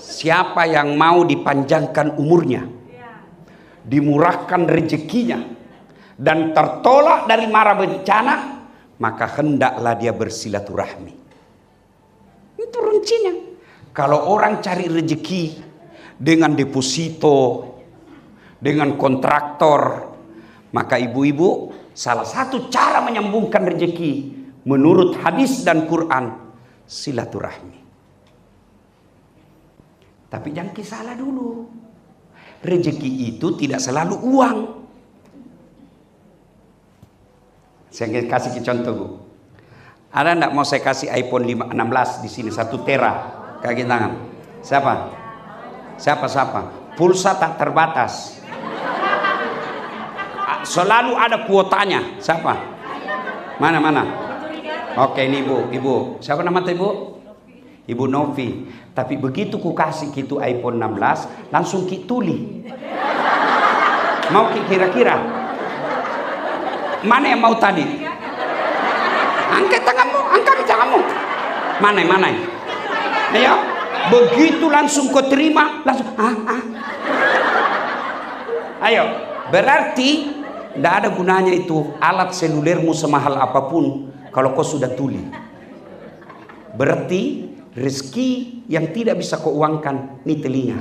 Siapa yang mau dipanjangkan umurnya, dimurahkan rezekinya, dan tertolak dari mara bencana, maka hendaklah dia bersilaturahmi. Itu rincinya. Kalau orang cari rezeki dengan deposito, dengan kontraktor, maka ibu-ibu, salah satu cara menyambungkan rezeki menurut hadis dan Quran, silaturahmi. Tapi jangan salah dulu, rezeki itu tidak selalu uang. Saya kasih contoh, Bu. Ada enggak mau saya kasih iPhone 16 di sini 1 tera kaki tangan? Siapa? Pulsa tak terbatas. Selalu ada kuotanya. Siapa? Mana? Oke, ini Ibu. Siapa nama Ibu? Ibu Novi. Tapi begitu ku kasih gitu iPhone 16, langsung ki tuli. Mau kira-kira? Mana yang mau tadi? Angkat tanganmu. Mana? Ayo. Begitu langsung kau terima, langsung Ayo. Berarti tidak ada gunanya itu alat selulermu semahal apapun kalau kau sudah tuli. Berarti rezeki yang tidak bisa kau uangkan ini telinga.